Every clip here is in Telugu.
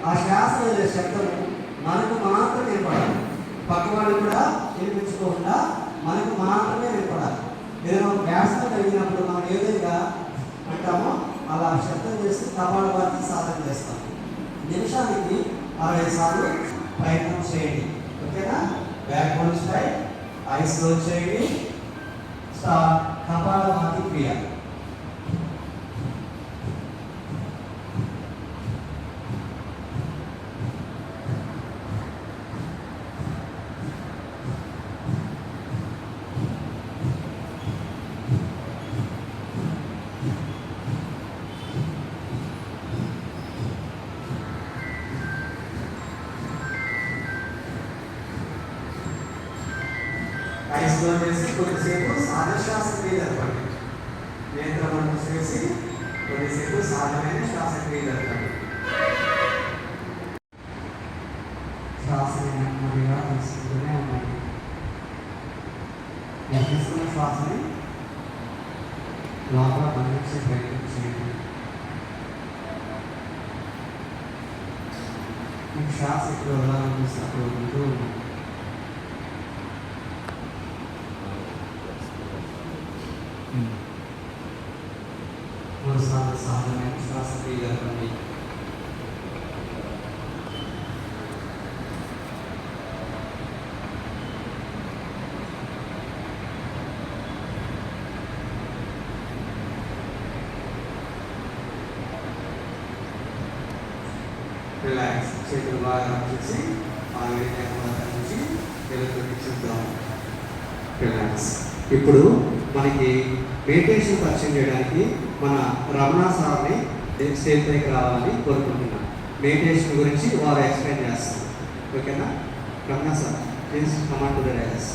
ఆ శ్వాస వదిలే శబ్దము మనకు మాత్రమే వినపడాలి. పక్క వాళ్ళు కూడా వినిపించుకోకుండా మనకు మాత్రమే వినపడాలి. ఏదైనా వ్యాసం కలిగినప్పుడు మనం ఏ విధంగా అంటామో అలా శబ్దం చేసి కపాల వారికి సాధన చేస్తాం. నిమిషానికి 60 సార్లు ప్రయత్నం చేయండి. ఓకేనా? Back bone straight, eyes close చేయండి. స్టార్ట్. కపాల వాకి క్రియ. ఐస్లో చేసి కొద్దిసేపు సాధశ్వాస క్రియ జరపండి. నేత్రమందు చేసి కొద్దిసేపు సాధమైన శ్వాస క్రియ జరపండి. శ్వాసని నెమ్మదిగా తీసుకుంటూనే ఉండండి. తీసుకున్న శ్వాసని లోపల బంధించే ప్రయత్నం చేయండి. మీకు శ్వాస ఎప్పుడు వదలాలనిపిస్తే ఉంటూ ఉండండి. మూడుసార్లు సాధనమైన శ్వాస క్రియ జరపండి. రిలాక్స్. చేతులు బాగా చేసి నుంచి వెలుగులోకి చూద్దాం. రిలాక్స్. ఇప్పుడు మనకి మెడిటేషన్ పరిచయం చేయడానికి మన రమణ సార్ని స్టేజ్ పైకి రావాలని కోరుకుంటున్నాను. మెడిటేషన్ గురించి వారు ఎక్స్ప్లెయిన్ చేస్తారు. ఓకేనా? Ramana sir, please come on to the dais.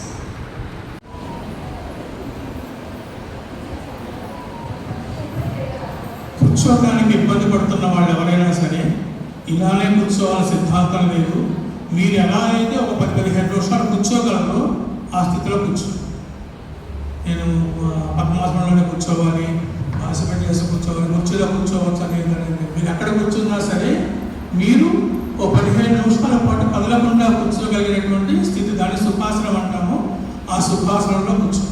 కూర్చోవడానికి ఇబ్బంది పడుతున్న వాళ్ళు ఎవరైనా సరే ఇలానే కూర్చోవాలని సిద్ధాంతం లేదు. మీరు ఎలా అయితే ఒక 10-15 నిమిషాలు కూర్చోగలరో ఆ స్థితిలో కూర్చో. నేను పద్మాసనంలోనే కూర్చోవాలి, ఆసనం చేసి కూర్చోవాలి, కుర్చీలో కూర్చోవచ్చు అనేది మీరు ఎక్కడ కూర్చున్నా సరే మీరు ఓ 15 నిమిషాల పాటు కదలకుండా కూర్చోగలిగినటువంటి స్థితి, దాన్ని సుఖాసనం అంటాము. ఆ సుఖాసనంలో కూర్చో.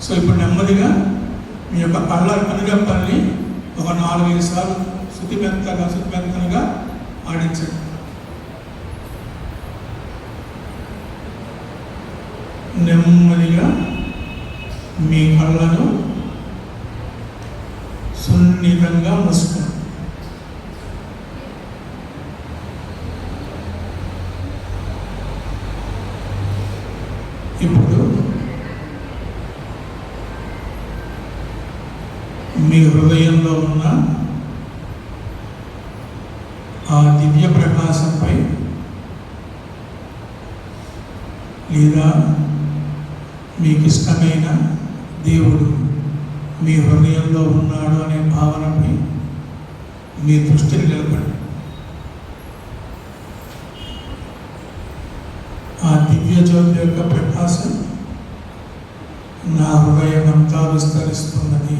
సో ఇప్పుడు నెమ్మదిగా మీ యొక్క కనురెప్పల్ని ఒక 4-5 సార్లు శుతిమెత్తగా ఆడించండి. నెమ్మదిగా మీ కళ్ళను సున్నితంగా మూసుకోండి. ఇప్పుడు మీ హృదయంలో ఉన్న ఆ దివ్య ప్రకాశంపై లేదా మీకు ఇష్టమైన దేవుడు మీ హృదయంలో ఉన్నాడు అనే భావనపై మీ దృష్టిని నిలపండి. ఆ దివ్య జ్యోతి యొక్క ప్రకాశం నా హృదయం అంతా విస్తరిస్తున్నది.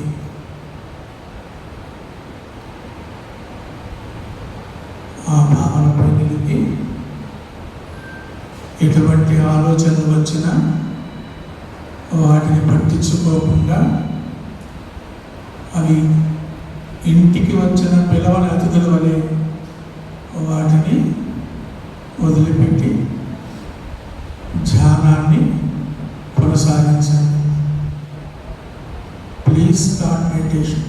ఆ భావనపై నిలిపి ఎటువంటి ఆలోచనలు వచ్చినా వాటిని పట్టించుకోకుండా అవి ఇంటికి వచ్చిన పిలవని అతిథుల వలె వాటిని వదిలిపెట్టి ధ్యానాన్ని కొనసాగించండి. Please start meditation.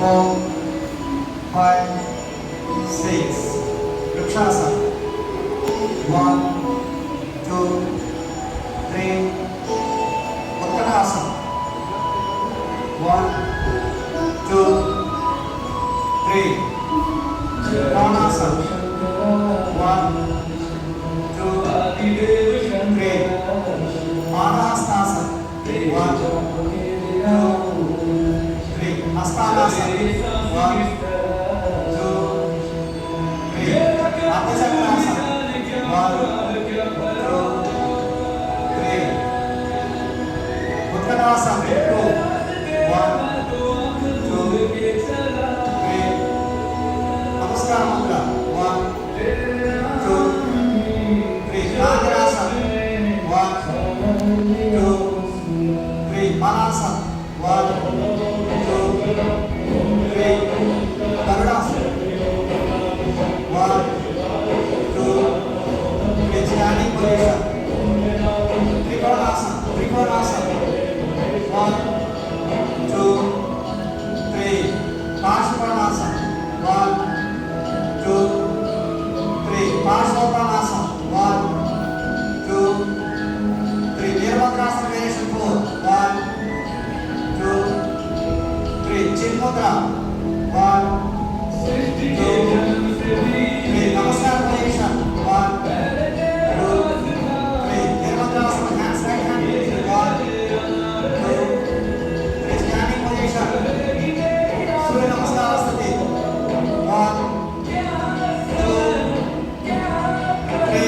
4, 5, 6. Vrikshasana. 1, 2, 3. Uttanasana. 1, 2, 3. Pranasana. 1, 2, 3. Padahastasana. 1, 2, 3. Hastanasana. 1, 2, 3. Ardhachakrasana. 1, 2, 3. Uttanasana. 2, 1, 2, 3. Namaskar mudra. 1, 2, 3. Nagarasana. 1, 2, 3. Manasana. 1, 2, 3. Garudasana. 1, 2, 3. Standing position. Trikonasana. 1, 2, 3. Parsvanasana. 1, 2, 3. Parsvottanasana. 1, 2, 3. Virabhadrasana variation 4. 1, 2, 3. Chin mudra. 1, 2, 3. Namaskar position. 1, 2, 3. Virabhadrasana. Hands right hand. 1, 2, 3. Standing position. Surya Namaskar Sthiti. 1, 2, 3.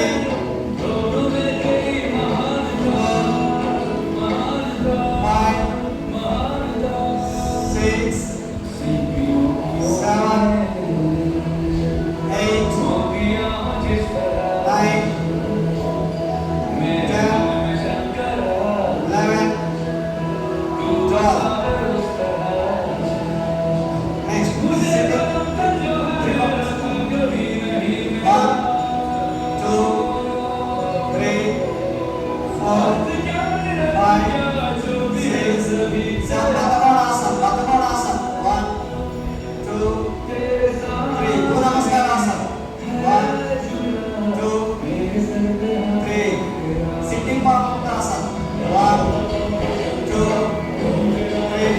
5, 6, 7, 8, 9, 10, 11, 12. Next, sitting. 1, 2, 3, 4, 5, 6, 7. Baddhakonasana. 1, 2, 3. Purnamaskara. 1, 2, 3. Sitting Padmasana. 1, 2, 3,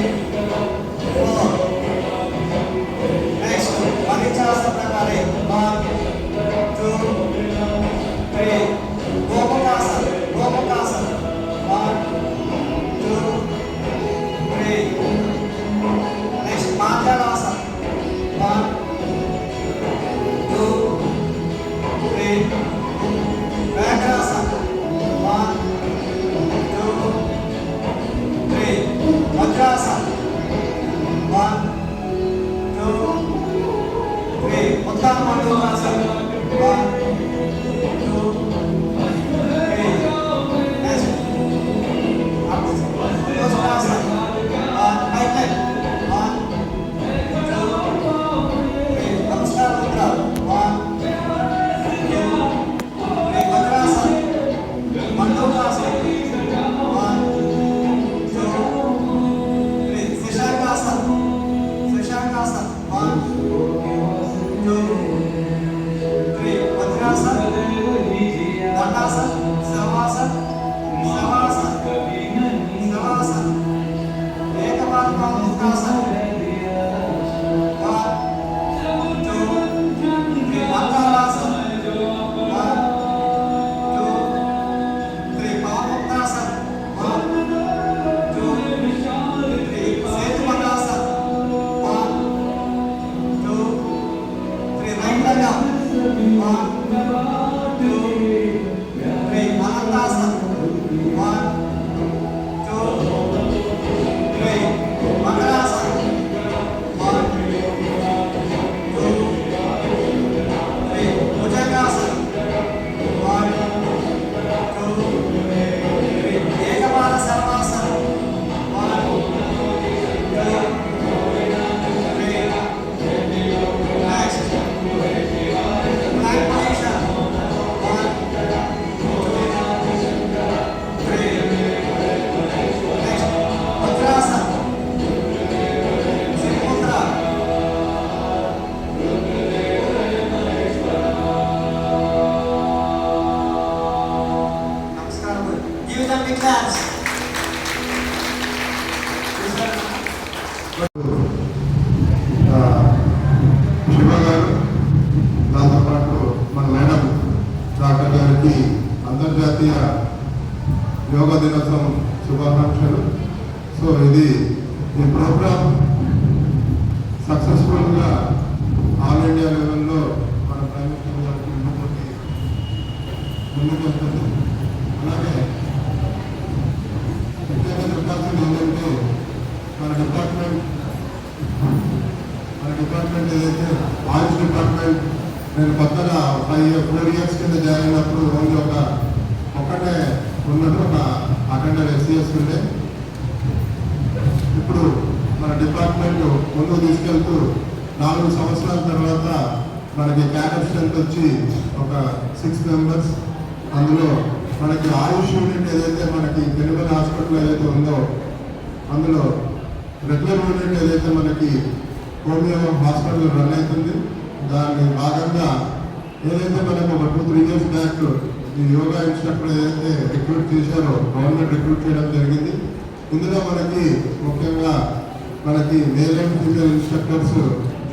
4. Next, Manichasana Prakare. 1, 2, 3. Gomukasana. 1, 2, 3. Next, Mangalasana. 1, 2, 3. Vakrasana. 1, 2, 3. Vajrasana. 1, 2, 3. Uttara Mandukasana. 1, 2, 3. Next, Ardhachakrasana. 1, right leg. 1, 2, 3. Namaskar mudra. 1, 2, 3. Vajrasana. Mandukasana. 1, 2, 3. Srishankasana. 1, 2, 3. Vajrasana. Dandasana. Savasana. Ekapadmasana. 1, 2, 3. Mangalasana. 1, 2, 3. Pavanmuktasana. 1, 2, 3. Setupadasana. 1, 2, 3. Right leg up. 1, 2, 3. Anantasana. 1, 2, 3. Mangalasana. Doctor గారికి అంతర్జాతీయ యోగా దినోత్సవం శుభాకాంక్షలు. సో ఈ ప్రోగ్రామ్ సక్సెస్ఫుల్గా ఆల్ ఇండియా లెవెల్లో మన ప్రైమ్ మినిస్టర్ గారికి ముందుకు వెళ్తుంది. అలాగే ముఖ్యంగా చెప్పాల్సింది ఏంటంటే మన డిపార్ట్మెంట్ ఏదైతే ఆయుష్ డిపార్ట్మెంట్, నేను కొత్తగా 4 ఇయర్స్ కింద జాయిన్ అయినప్పుడు ఓన్లీ ఒక్కటే ఉన్నట్టు ఒక అటెండర్ SCS ఉండే. ఇప్పుడు మన డిపార్ట్మెంట్ ముందుకు తీసుకెళ్తూ 4 సంవత్సరాల తర్వాత మనకి క్యాడర్ స్ట్రెంత్ వచ్చి ఒక 6 మెంబర్స్. అందులో మనకి ఆయుష్ యూనిట్ ఏదైతే మనకి పెనుగొండ హాస్పిటల్ ఏదైతే ఉందో అందులో రెగ్యులర్ యూనిట్ ఏదైతే మనకి హోమియో హాస్పిటల్ రన్ అవుతుంది. దాని భాగంగా ఏదైతే మనకు ఒక 2-3 ఇయర్స్ బ్యాక్ ఈ యోగా ఇన్స్ట్రక్టర్ ఏదైతే రిక్రూట్ చేశారో గవర్నమెంట్ రిక్రూట్ చేయడం జరిగింది. ఇందులో మనకి ముఖ్యంగా మనకి male and female instructors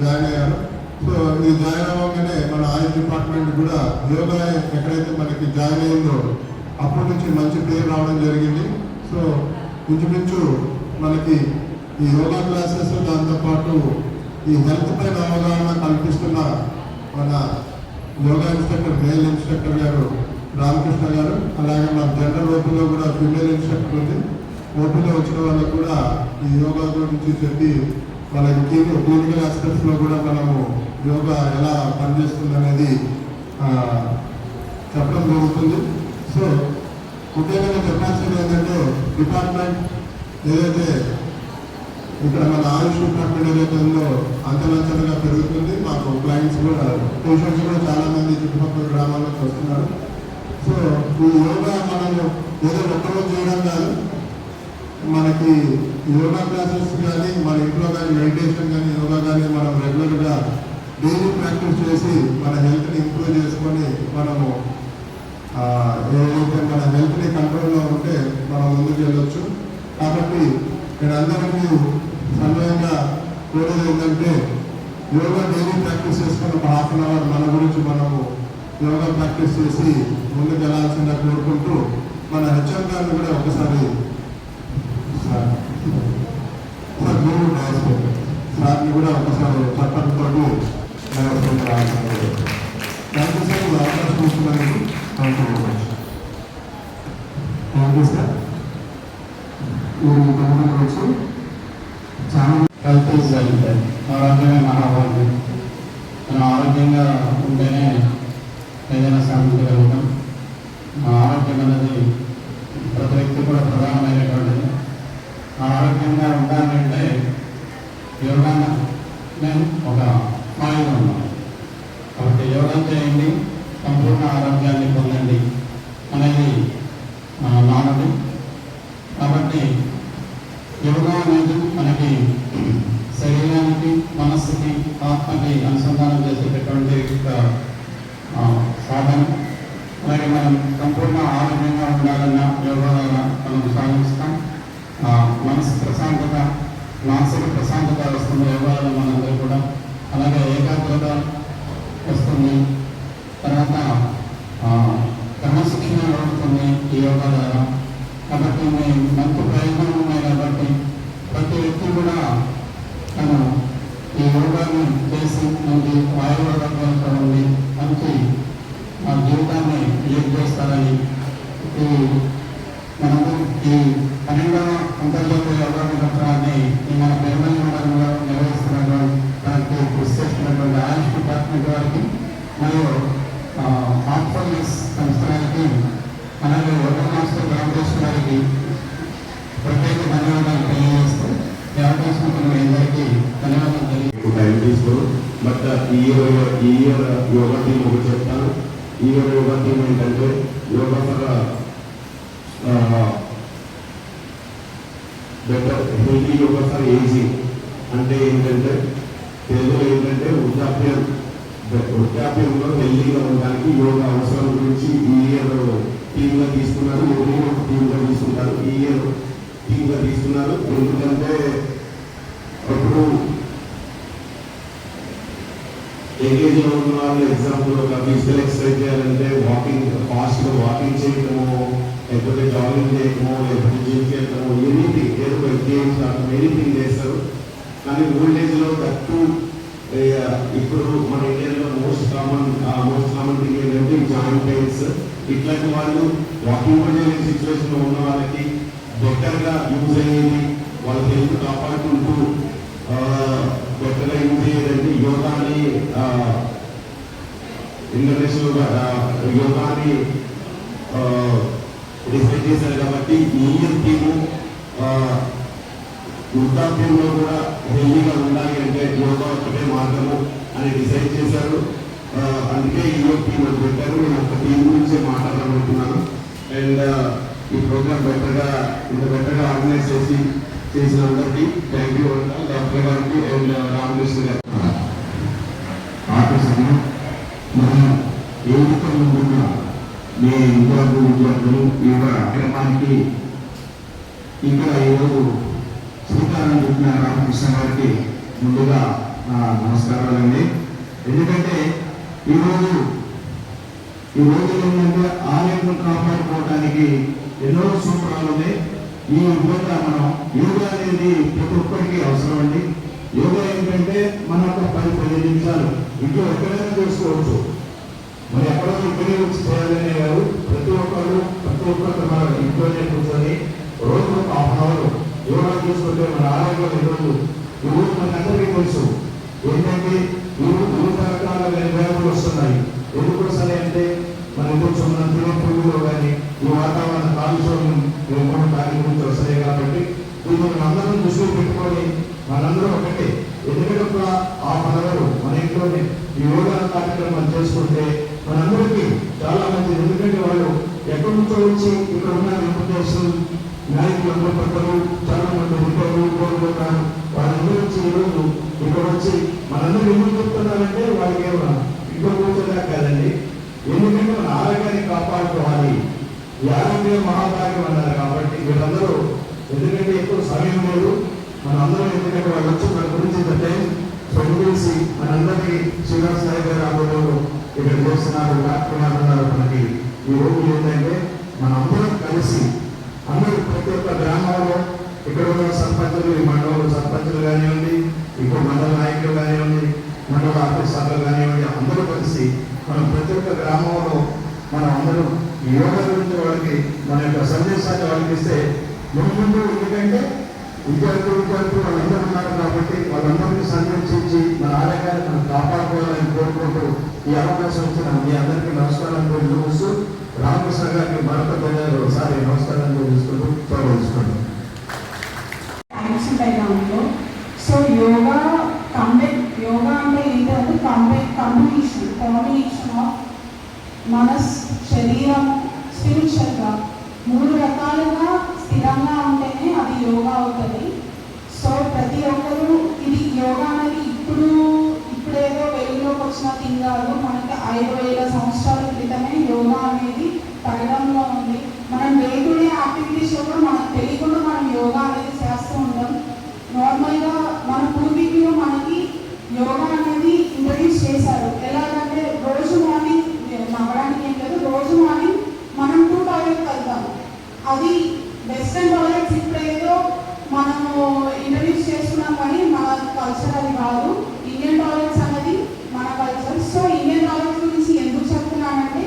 join అయ్యారు. సో ఇది జాయిన్ అవ్వగానే మన ఆయుష్ డిపార్ట్మెంట్ కూడా యోగా ఎక్కడైతే మనకి జాయిన్ అయిందో అప్పటి నుంచి మంచి పేరు రావడం జరిగింది. సో ఇంచుమించు మనకి ఈ యోగా క్లాసెస్ దాంతోపాటు ఈ హెల్త్ పైన అవగాహన కల్పిస్తున్న మన యోగా ఇన్స్ట్రక్టర్ మేల్ ఇన్స్ట్రక్టర్ గారు రామకృష్ణ గారు, అలాగే మన జనరల్ ఓపీలో కూడా ఫీమేల్ ఇన్స్ట్రక్టర్ ఉంది. ఓపీలో వచ్చిన వాళ్ళకు కూడా ఈ యోగా గురించి చెప్పి వాళ్ళకి క్లినికల్ ఆస్పెక్ట్స్లో కూడా మనము యోగా ఎలా పనిచేస్తుంది అనేది చెప్పడం జరుగుతుంది. సో ముఖ్యంగా చెప్పాల్సింది ఏంటంటే డిపార్ట్మెంట్ ఏదైతే ఇక్కడ మన ఆయుష్ డిపార్ట్మెంట్ ఏదైతే ఉందో అంచలంచలుగా పెరుగుతుంది. మాకు క్లయింట్స్ కూడా పేషెంట్స్ కూడా చాలామంది చుట్టుపక్కల గ్రామాల నుంచి వస్తున్నారు. సో ఈ యోగా మనము ఏదో ఒక్కరోజు చేయడం కాదు, మనకి యోగా క్లాసెస్ కానీ మన ఇంట్లో కానీ మెడిటేషన్ కానీ యోగా కానీ మనం రెగ్యులర్గా డైలీ ప్రాక్టీస్ చేసి మన హెల్త్ని ఇంప్రూవ్ చేసుకొని మనము ఏదైతే మన హెల్త్ని కంట్రోల్లో ఉంటే మనం ముందుకు వెళ్ళొచ్చు. కాబట్టి నేను అందరికీ సమయంగా కోరేది ఏంటంటే యోగా డైలీ ప్రాక్టీస్ చేసుకుని ఒక 1/2 అవర్ మన గురించి మనము యోగా ప్రాక్టీస్ చేసి ముందుకు వెళ్ళాల్సిందిగా కోరుకుంటూ మన హెచ్ఎం గారిని కూడా ఒకసారి సార్ని కూడా ఒకసారి చట్టంతో థ్యాంక్ యూ సార్. అవకాశం ఇచ్చినందుకు థ్యాంక్ యూ సార్. మీరు గురించి చాలా హెల్త్ ఈజ్ వెల్త్, ఆరోగ్యమే మహాభాగ్యం. మనం ఆరోగ్యంగా ఉంటేనే ఏదైనా సాధించగలుగుతాం. ఆరోగ్యం అనేది ప్రతి వ్యక్తి కూడా ప్రధానమైనటువంటిది. ఆరోగ్యంగా ఉండాలంటే యోగానే ఒక మాయిగా ఉన్నాం. కాబట్టి యోగా చేయండి, సంపూర్ణ ఆరోగ్యాన్ని పొందండి అనేది నానుడి. కాబట్టి యోగా అనేది మనకి శరీరానికి, మనస్సుకి, ఆత్మకి అనుసంధానం చేసేటటువంటి సాధన. అలాగే మనం సంపూర్ణ ఆరోగ్యంగా ఉండాలన్నా యోగా ద్వారా మనం సాధిస్తాం. మనసు ప్రశాంతత, మానసిక ప్రశాంతత వస్తుంది యోగా వల్ల మనందరూ కూడా. అలాగే ఏకాగ్రత వస్తుంది. తర్వాత క్రమశిక్షణ అవుతుంది ఈ యోగా ద్వారా. కాబట్టి మంచి ప్రయోజనం ఉన్నాయి. కాబట్టి ప్రతి వ్యక్తి కూడా తను ఈ యోగాన్ని చేసి మంచి ఆయుర్వేదంతో ఉండి మంచి జీవితాన్ని లీడ్ చేస్తారని మనము ఈ 12వ అంతర్జాతీయ యోగా దినోత్సవాన్ని మన పెరుమల మండలంలో నిర్వహిస్తున్నటువంటి దానికి కృషి చేస్తున్నటువంటి ఆయుష్ డిపార్ట్మెంట్ వారికి మరియు హార్ట్ఫుల్నెస్ సంస్థలకి అలాగే యోగా మాస్టర్ రామకృష్ణ గారికి ప్రత్యేక ధన్యవాదాలు తెలియజేస్తూ ఈ అవకాశం అందరికీ ధన్యవాదాలు తెలియజేస్తూ. బట్ ఈ ఇయర్ యోగా టీం ఒకటి చెప్తాను. ఈ ఇయర్ యోగా టీం ఏంటంటే yoga for better healthy yoga for ageing. అంటే ఏంటంటే తెలుగులో ఏంటంటే వృద్ధాప్యంలో హెల్తీగా ఉండడానికి యోగా అవసరం గురించి ఈ ఇయర్ టీమ్గా తీసుకున్నారు. ఎవరైనా ఒక టీమ్గా తీసుకుంటారు. ఈ ఇయర్ టీమ్గా తీసుకున్నారు. ఎందుకంటే అప్పుడు ఎంగేజ్లో ఉన్న వాళ్ళు ఎగ్జాంపుల్ ఒక ఫిజికల్ ఎక్సర్సైజ్ చేయాలంటే వాకింగ్ కానీ ఓల్డ్ ఏజ్లో దట్టు ఇప్పుడు మన ఇండియాలో మోస్ట్ కామన్ థింగ్ ఏంటంటే జాయింట్ పెయిన్స్. ఇట్లాంటి వాళ్ళు వాకింగ్ కూడా చేయలేని సిచ్యువేషన్లో ఉన్న వాళ్ళకి బెటర్గా యూజ్ అయ్యేది, వాళ్ళ హెల్త్ కాపాడుకుంటూ బెటర్గా యూజ్ అయ్యేదంటే యోగాని ఇంటర్నేషనల్గా యోగాని డిసైడ్ చేశారు. కాబట్టి ఈ ఇయర్ టీము వృద్ధాప్యంలో కూడా హెల్దీగా ఉండాలి అంటే యోగా ఒకటే మార్గము అని డిసైడ్ చేశారు. అందుకే ఈ యోగా టీం అని పెట్టారు. నేను ఒక టీం గురించే మాట్లాడాలనుకుంటున్నాను. అండ్ ఈ ప్రోగ్రామ్ ఇంత బెటర్గా ఆర్గనైజ్ చేసిన అందరికీ థ్యాంక్ యూ డాక్టర్ గారికి అండ్ రామకృష్ణ గారు. ఆకర్షణ మనం ఏదైతే ముందున్న మీ విద్యార్థులు ఈ కార్యక్రమానికి ఇక్కడ ఈరోజు శ్రీకారం చుట్టిన రామకృష్ణ గారికి ముందుగా నా నమస్కారాలండి. ఎందుకంటే ఈరోజు ఏంటంటే ఆరోగ్యం కాపాడుకోవడానికి ఎన్నో సూత్రాలు ఉన్నాయి. ఈ విధంగా మనం యోగా అనేది ప్రతి ఒక్కరికి అవసరం అండి. యోగా ఏంటంటే మనం ఒక 10-15 నిమిషాలు ఇంట్లో ఎక్కడైనా చేసుకోవచ్చు. మరి ఎక్కడో ఇక్కడే వచ్చి చేయాలనే కాదు, ప్రతి ఒక్కరు మన ఇంట్లోనే కూర్చొని రోజు ఒక హాఫ్ అన్ అవర్ యోగా చేసుకుంటే మన ఆరోగ్యం ఈరోజు మన అందరికీ తెలుసు ఏంటంటే వివిధ రకాల వ్యాధులు వస్తున్నాయి. ఎందుకు వస్తున్నాయి అంటే మనం కొంచెం మనం తినే పురుగులో కానీ ఈ వాతావరణ కాలుష్యం దాని గురించి వస్తాయి. కాబట్టి దీన్ని మనం అందరం దృష్టిలో పెట్టుకొని మనందరం ఒకటే, ఎందుకంటే ఒక హాఫ్ అన్ అవర్ మన ఇంట్లోనే ఈ యోగా కార్యక్రమాలు చేసుకుంటే మనందరికీ చాలా మంచిది. ఎందుకంటే వాళ్ళు ఎక్కడి నుంచో వచ్చి ఇక్కడ ఉన్న ఆంధ్రప్రదేశ్ నాయకులందరూ పడ్డరు, చాలా మంది ఉంటారు, కోరుకుంటారు. వాళ్ళందరూ వచ్చి ఈరోజు ఇక్కడ వచ్చి మనందరూ ఎందుకు చెప్తున్నారంటే వాళ్ళకి ఏమన్నా ఇంట్లో కూర్చోదా కాదండి. ఎందుకంటే మన ఆరోగ్యాన్ని కాపాడుకోవాలి, ఈ ఆరోగ్యం మహాభాగ్యం అన్నారు. కాబట్టి వీళ్ళందరూ ఎందుకంటే ఎక్కువ సమయం లేదు మనందరం, ఎందుకంటే వాళ్ళు వచ్చి మన గురించి ఇంత టైం స్పెండ్ చేసి మనందరికీ శ్రీనివాస్ నాయక్ గారు ఆధ్వర్యంలో ఇక్కడ చేస్తున్నారు, కార్యక్రమాలు మనకి ఈ రోజు ఏంటంటే మనందరం కలిసి అందరూ ప్రతి ఒక్క గ్రామాల్లో ఇక్కడ ఉన్న సర్పంచులు, ఈ మండలంలో సర్పంచులు కానివ్వండి, ఇక్కడ మండల నాయకులు కానివ్వండి, మండల ఆఫీసర్లు కానివ్వండి, అందరూ కలిసి మనం ప్రతి ఒక్క గ్రామంలో మనం అందరూ యోగా గురించి వాళ్ళకి మన యొక్క సందేశాన్ని వాళ్ళకి ఇస్తే ముందు ఎందుకంటే విద్యార్థులు వాళ్ళందరూ ఉన్నారు కాబట్టి వాళ్ళందరినీ సంరక్షించి మన ఆరోగ్యాన్ని మనం కాపాడుకోవాలని కోరుకుంటూ ఈ అవకాశం ఇచ్చిన మీ అందరికీ నమస్కారం తెలియజేస్తూ రామకృష్ణ గారికి మరొక ధన్యవాదాలు ఒకసారి నమస్కారం తెలియజేసుకుంటూ చదువుకోండి. సో యోగా అంటే ఏంటంటే కాంబినేషన్ ఆఫ్ మనస్, శరీరం, స్పిరిచువల్గా 3 రకాలుగా స్థిరంగా ఉంటేనే అది యోగా అవుతుంది. సో ప్రతి ఒక్కరూ ఇది యోగా అనేది ఇప్పుడేదో వెలుగులోకి వచ్చిన థింగ్ కాదు. మనకి 5,000 సంవత్సరాల క్రితమే యోగా అనేది పడడంలో ఉంది. మనం డే టు డే యాక్టివిటీస్లో కూడా మనకు తెలియకుండా మనం యోగా అనేది చేస్తూ ఉంటాం. నార్మల్గా మన పూర్వీకులు మనకి యోగా అనేది ఇంట్రడ్యూస్ చేశారు. ఎలాగంటే రోజు మార్నింగ్ నవ్వడానికి ఏం లేదు, రోజు మార్నింగ్ మనం 2 టాయిలెట్కి వెళ్తాము. అది వెస్ట్రన్ టాయిలెట్స్ ఇప్పుడేదో మనము ఇంట్రడ్యూస్ చేస్తున్నాం కానీ మన కల్చర్ అది కాదు. ఇండియన్ టాయిలెట్స్ అనేది మన కల్చర్. సో ఇండియన్ టాయిలెట్స్ గురించి ఎందుకు చెప్తున్నానంటే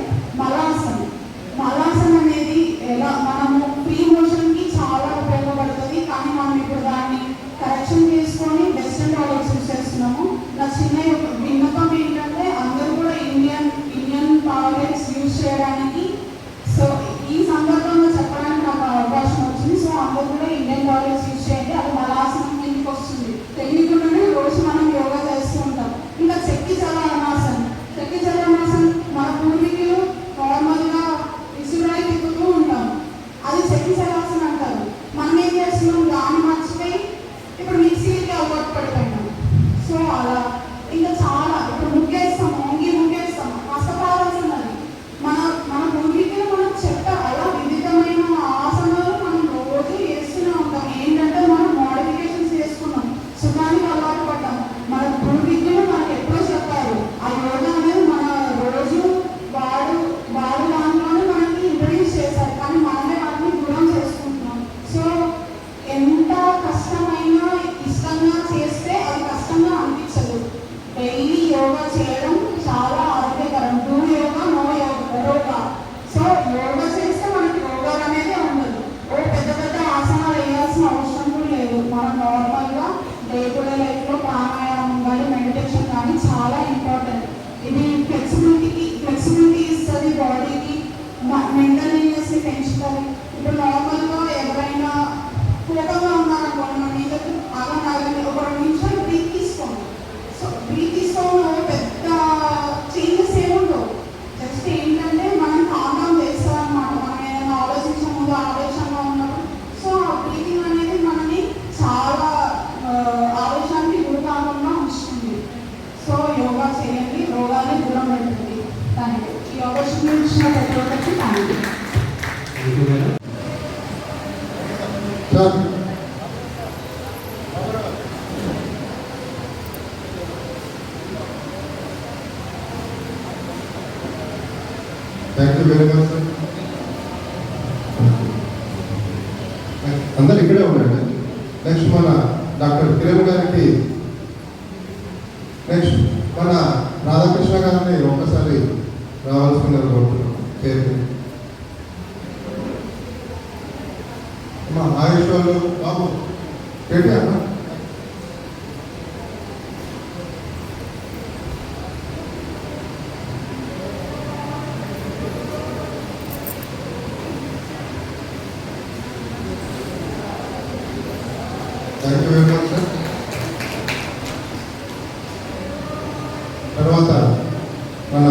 మలాసన్ అనేది ఎలా మనము ఫ్రీ మోషన్కి చాలా ఉపయోగపడుతుంది. కానీ మనం ఇప్పుడు దాన్ని కరెక్షన్ చేసుకొని వెస్ట్రన్ టాయిలెట్స్ యూజ్ చేస్తున్నాము. నా చిన్న విన్నపం ఏంటంటే అందరూ కూడా ఇండియన్ టాయిలెట్స్ యూజ్ చేయడానికి, సో ఈ సందర్భంగా చెప్పడానికి నాకు అవకాశం వచ్చింది. సో అందరూ కూడా ఇండియన్ టాయిలెట్స్ యూజ్ చేయండి. అది మలాసనం కిందకి వస్తుంది. తెలియకుండానే రోజు మనం యోగా చేస్తూ ఉంటాం. ఇంకా చెక్కి చలనాసన్ మన పూర్వీకులు నార్మల్గా విసురాయి తిప్పుతూ ఉంటాం. అది చెక్కి చలాసన్ అంటారు. మనం ఏం చేస్తున్నాం, దాన్ని మర్చిపోయి ఇప్పుడు మిక్సీకి అలవాటు పడిపోయినాం. సో అలా ఇంకా చాలా ఇప్పుడు ముగ్గేస్తాం, వంగి ముగ్గేస్తాం, కష్టపడాల్సినది మన ఇచ్చిన ప్రతి ఒక్కరికి thank you. Thank you madam. Sir thank you very much sir. అందరు ఇక్కడే ఉండండి. నెక్స్ట్ మన డాక్టర్ కిరణ్ గారికి, నెక్స్ట్ మన రాధాకృష్ణ గారిని ఒక్కసారి రావాల్సిందిగా కోరుతున్నాం. మా ఆయుష్ వాళ్ళు బాబు KTR thank you very much sir. తర్వాత మన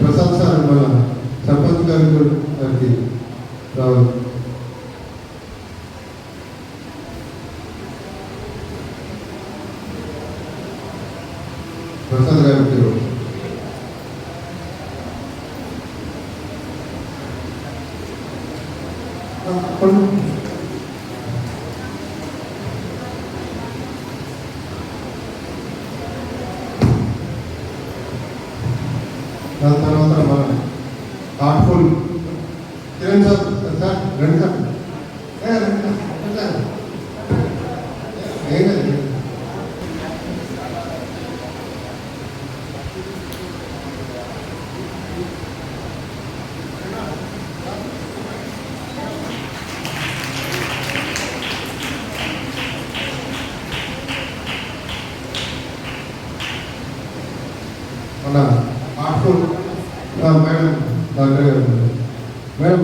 ప్రసాద్ సార్ మన సర్పంచ్ గారికి రావాలి. ప్రసాద్ గారికి దాని తర్వాత మన హార్ట్ఫుల్ కిరణ్ సార్ సార్ రండి సార్ రండి సార్ ఏం కాదు. మన హార్ట్ఫుల్ మేడం డాక్టర్ గారు మేడం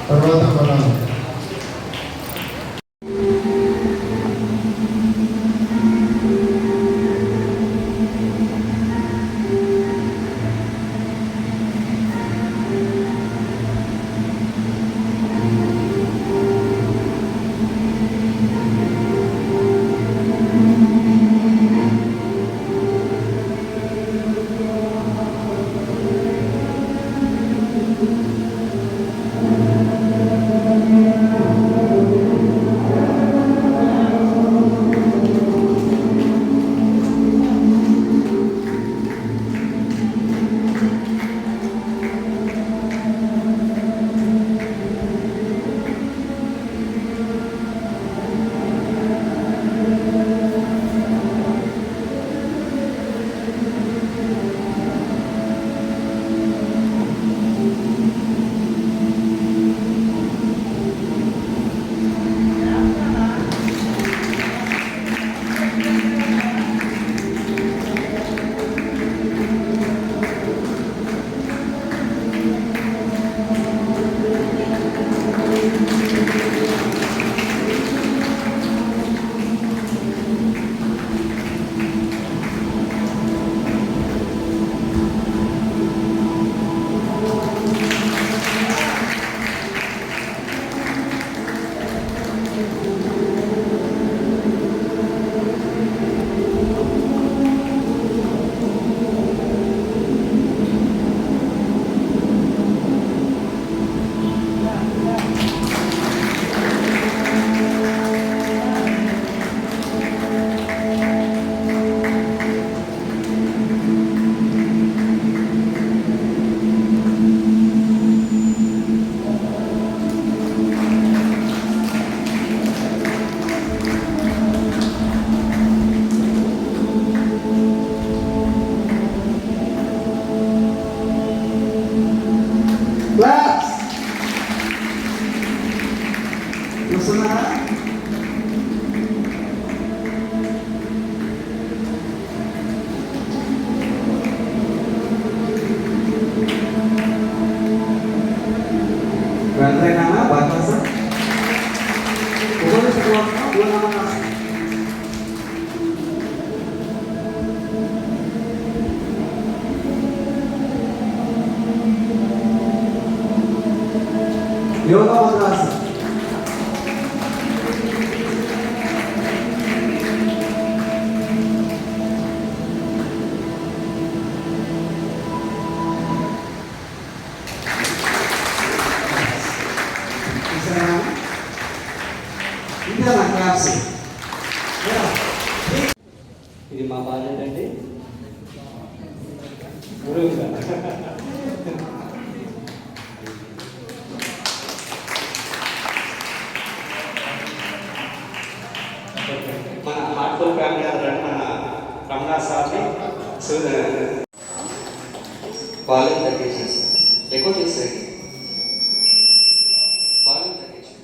తర్వాత మన ఇది మా బాధ్యత అండి, గురువుగా. మన హార్ట్ఫుల్ ఫ్యామిలీ అందరూ మన రమణ సార్ని వాల్యూమ్ తగ్గించాను, ఎక్కువ చేసేది వాల్యూమ్ తగ్గించాను.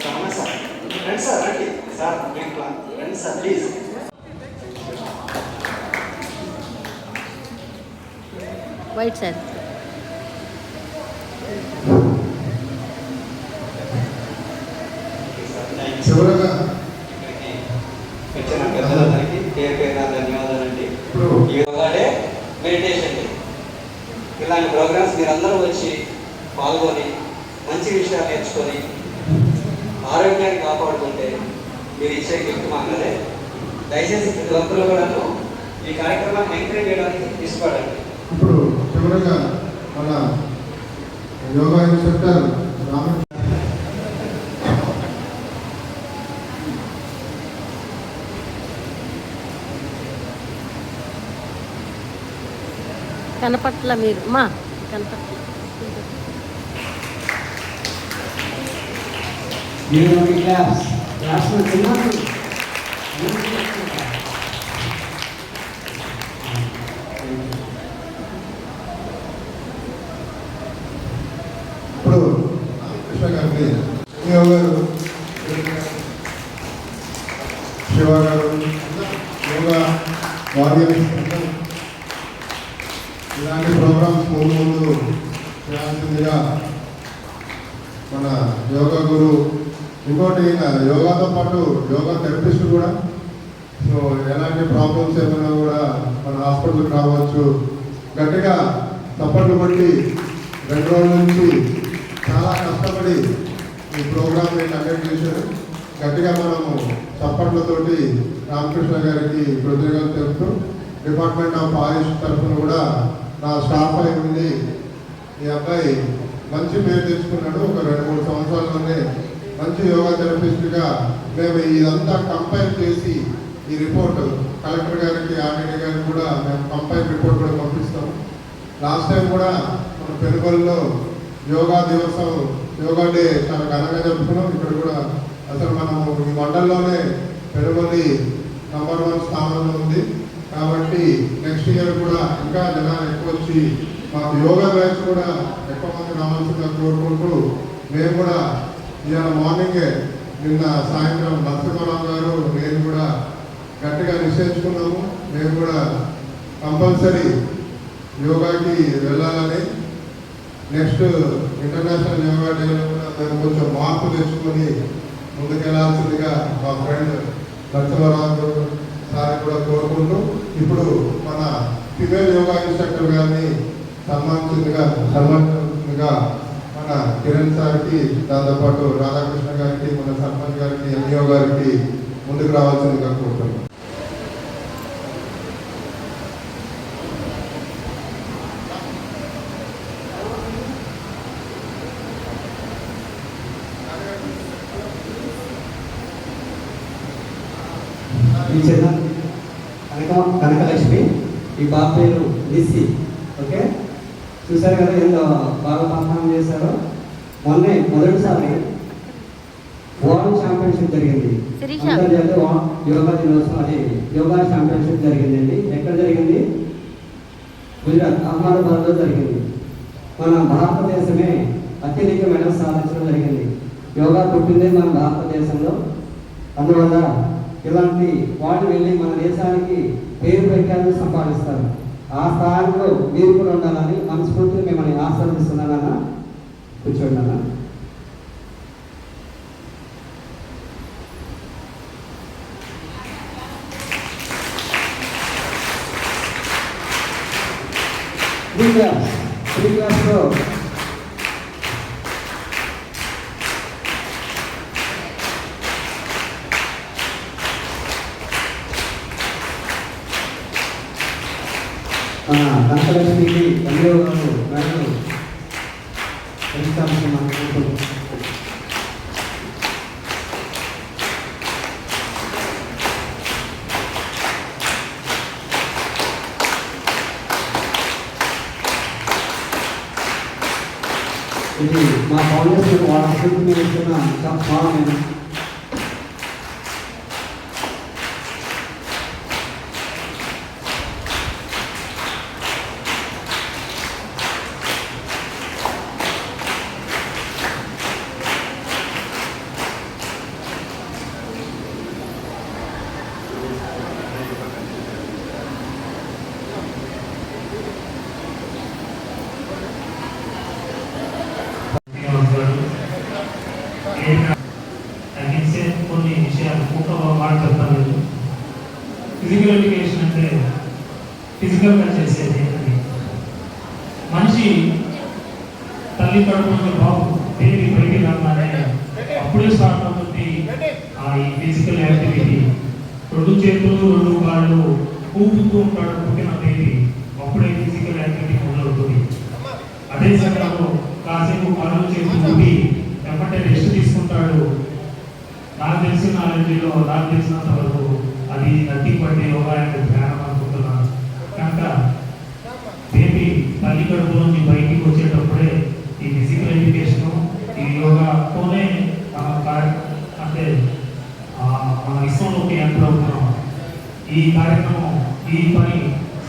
రమణ సార్ రండి సార్, రండి సార్, రండి సార్ ప్లీజ్. White sir. చివరగా వచ్చిన పెద్దలందరికీ పేరు పేరున ధన్యవాదాలండి. ఈ యోగాడే మెడిటేషన్ డే. ఇలాంటి ప్రోగ్రామ్స్ మీరందరూ వచ్చి పాల్గొని మంచి విషయాలు నేర్చుకొని ఆరోగ్యాన్ని కాపాడుకుంటే మీరు ఇచ్చే గిఫ్ట్ మాకదే. దయచేసి ప్రతి ఒక్కరు కూడా ఈ కార్యక్రమాన్ని ఎంకరేజ్ చేయడానికి ఇష్టపడండి. ఇప్పుడు చివరగా మన యోగా ఇన్స్ట్రక్టర్ రామకృష్ణ కనపట్ల మీరు మా కనపట్ల. ఇప్పుడు కృష్ణ గారిని గారు, శివ గారు, యోగా వారియర్స్ ఇలాంటి ప్రోగ్రామ్స్ ముందు చేయాల్సిందిగా మన యోగా గురు, ఇంకోటి యోగాతో పాటు యోగా థెరపిస్ట్ కూడా. సో ఎలాంటి ప్రాబ్లమ్స్ ఏమైనా కూడా మన హాస్పిటల్కి రావచ్చు. గట్టిగా చప్పట్లు కొట్టి 2 రోజుల నుంచి చాలా కష్టపడి ఈ ప్రోగ్రామ్ని కండక్ట్ చేశారు. గట్టిగా మనము చప్పట్లతోటి రామకృష్ణ గారికి కృతజ్ఞతలు చెప్తూ, డిపార్ట్మెంట్ ఆఫ్ ఆయుష్ తరఫున కూడా నా స్టాఫ్ అయి ఉంది. ఈ అబ్బాయి మంచి పేరు తెచ్చుకున్నాడు. ఒక 2-3 సంవత్సరాల్లోనే మంచి యోగా థెరపిస్ట్గా మేము ఇదంతా కంపైల్ చేసి ఈ రిపోర్ట్ కలెక్టర్ గారికి, ఆర్డీడీ గారికి కూడా మేము కంపైల్ రిపోర్ట్ కూడా పంపిస్తాము. లాస్ట్ టైం కూడా మన పెనుగొల్లో యోగా దివసం, యోగా డే చాలా ఘనంగా జరుపుకున్నాం. ఇక్కడ కూడా అసలు మనము ఈ మండలంలోనే పెనుగొల్లి నంబర్ 1 స్థానంలో ఉంది. కాబట్టి నెక్స్ట్ ఇయర్ కూడా ఇంకా జనాలు ఎక్కువ వచ్చి మాకు యోగా బ్యాచ్ కూడా ఎక్కువ మంది రావాల్సిందిగా కోరుకుంటూ, మేము కూడా ఇవాళ మార్నింగే నిన్న సాయంత్రం నరసింహారావు గారు నేను కూడా గట్టిగా నిశ్చయించుకున్నాము. మేము కూడా కంపల్సరీ యోగాకి వెళ్ళాలని. నెక్స్ట్ ఇంటర్నేషనల్ యోగా డేలో కూడా మేము కొంచెం మార్పు తెచ్చుకొని ముందుకెళ్లాల్సిందిగా మా ఫ్రెండ్ నరసింహారావు సార్ కూడా కోరుకుంటూ, ఇప్పుడు మన ఫిమేల్ యోగా ఇన్స్ట్రక్టర్ గారిని సన్మానించిందిగా మన కిరణ్ సార్కి, దాంతోపాటు రాధాకృష్ణ గారికి, మన సర్పంచ్ గారికి, ఎంఈఓ గారికి ముందుకు రావాల్సిందిగా కోరుతున్నాం. ఈ చిన్న కనకలక్ష్మి, ఈ బాబు పేరు నిస్సి. ఓకే, చూసారు కదా ఎంత బాగా పర్ఫార్మ్ చేశారో. మొదటిసారి వరల్డ్ ఛాంపియన్షిప్ జరిగింది, అంతర్జాతీయ యోగా దినోత్సవం, అది యోగా ఛాంపియన్షిప్ జరిగిందండి. ఎక్కడ జరిగింది? గుజరాత్ అహ్మదాబాద్లో జరిగింది. మన భారతదేశమే అత్యధిక మెడల్స్ సాధించడం జరిగింది. యోగా పుట్టిందే మన భారతదేశంలో. అందువల్ల ఇలాంటి వాటి వెళ్ళి మన దేశానికి పేరు ప్రఖ్యాతులు సంపాదిస్తారు. ఆ స్థాయిలో మీరు కూడా ఉండాలని మనస్ఫూర్తిగా మిమ్మల్ని ఆశీర్వదిస్తున్నానన్నా. కూర్చోండి అన్న. త్రీ క్లాస్లో ధనలక్ష్మికి ఎంఏఓ గారు మేడం అనుకుంటున్నాం. ఇది మా ఫౌండేషన్ వాళ్ళ స్కూల్ మీద ఇస్తున్న స్మాల్ నేను తగ్గించే కొన్ని విషయాలు ఒక మాట చెప్తాను. ఫిజికల్ ఎడ్యుకేషన్ అంటే ఫిజికల్గా చేసేది అని. మనిషి తల్లి కడుపులో బాబు బేబీ బయటికి రాగానే అప్పుడే స్టార్ట్ అవుతుంది ఈ ఫిజికల్ యాక్టివిటీ. 2 చేతులు 2 కాళ్ళు ఊపుతూ ఉంటాడు పుట్టిన బేబీ, అప్పుడే ఫిజికల్ యాక్టివిటీ మొదలవుతుంది. అదే సమయంలో కాసేపు కాళ్ళు చేతులు ఊపి ఎమ్మటే రెస్ట్ తీసుకుంటాడు. నాకు తెలిసిన నాలెడ్జ్లో నాకు తెలిసినంత వరకు అది నథింగ్ బట్ యోగా అండ్ ధ్యానం అనుకుంటున్నాను. కనుక బేబీ తల్లి కడుపు నుంచి బయటికి వచ్చేటప్పుడే ఈ ఫిజికల్ ఎడ్యుకేషన్ ఈ యోగాతోనే అంటే మన విశ్వంలోకి ఎంటర్ అవుతున్నాం. ఈ కార్యక్రమం ఈ పని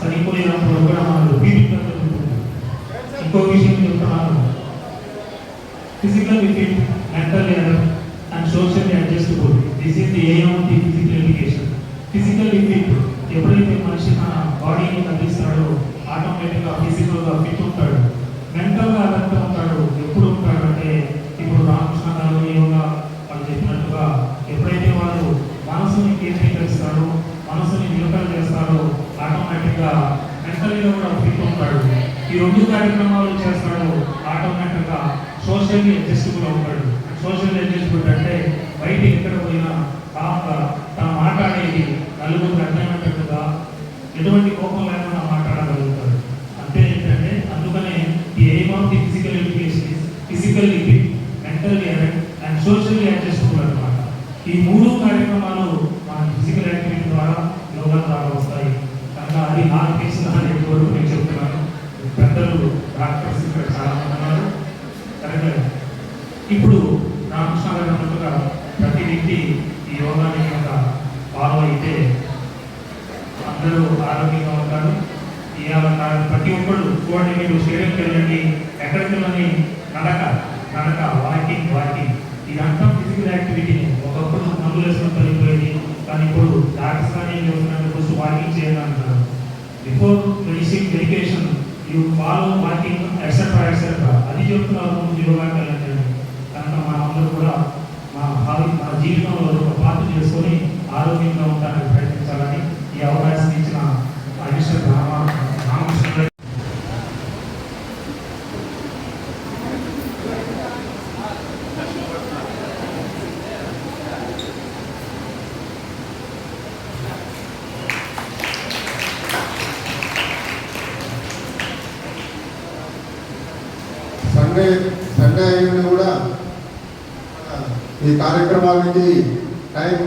సరిపోయినప్పుడు కూడా మనకు బీటింగ్ జరుగుతుంది. ఇంకో విషయం చెప్తున్నాను, physically fit, mentally alert and socially adjustable. This is the aim of the physical education. Physically fit, ఎప్పుడైతే మనిషి తన బాడీని కదిలిస్తాడో ఆటోమేటిక్గా ఫిజికల్గా ఫిట్ ఉంటాడు. మెంటల్గా అలర్ట్ ఉంటాడు. ఎప్పుడు ఉంటాడు అంటే ఇప్పుడు రామకృష్ణ గారు యోగా వాళ్ళు చెప్పినట్టుగా ఎప్పుడైతే వాళ్ళు మనసుని కేంద్రీకరిస్తారో మనసుని నిలకడ చేస్తారో ఆటోమేటిక్గా మెంటల్గా కూడా ఫిట్ ఉంటాడు. ఈ 2 కార్యక్రమాలు చేస్తాడు ఆటోమేటిక్గా సోషల్లీ అడ్జస్టబుల్ అవుతాడు. సోషల్ అడ్జస్టబుల్ అంటే బయట ఎక్కడ పోయినా కాక తను మాట్లాడేది నలుగురికి అర్థమయ్యేటట్టుగా ఎటువంటి కోపం లేకుండా మాట్లాడగలుగుతాడు. అంతే ఏంటంటే అందుకనే ఈ aim of the physical education physically fit, mentally alert and socially adjustable అన్నమాట. ఈ 3 కార్యక్రమాలు మన ఫిజికల్ యాక్టివిటీ ద్వారా యోగా ద్వారా వస్తాయి. కనుక అది నాకు తెలిసిన వరకు నేను చెప్తున్నాను. పెద్దలు డాక్టర్స్ ఇక్కడ చాలా మంది ఉన్నారు. కనుక ఇప్పుడు రామకృష్ణ గారు అన్నట్టుగా ప్రతి వ్యక్తి ఈ యోగాని కనుక ఫాలో అయితే అందరూ ఆరోగ్యంగా ఉంటారు. ఇవాళ ప్రతి ఒక్కళ్ళు చూడండి, మీరు స్టేడియంకి వెళ్ళండి, ఎక్కడికి వెళ్ళని నడక వాకింగ్ ఇదంతా ఫిజికల్ యాక్టివిటీని. ఒకప్పుడు మందులు వేసుకొని వెళ్ళిపోయేది, కానీ ఇప్పుడు డాక్టర్స్ కానీ చూస్తున్నట్టు వాకింగ్ చేయాలి అంటారు. Before medication you follow walking etcetera. అది చెప్తున్నారు ముందు యోగాకి వెళ్ళండి. కనుక మనందరూ కూడా మన జీవితంలో ఒక పాత్ర చేసుకొని ఆరోగ్యంగా ఉండడానికి ప్రయత్నించాలని ఈ అవకాశం ఇచ్చిన అడిషనల్ రామకృష్ణ సండే కూడా ఈ కార్యక్రమాలకి టైం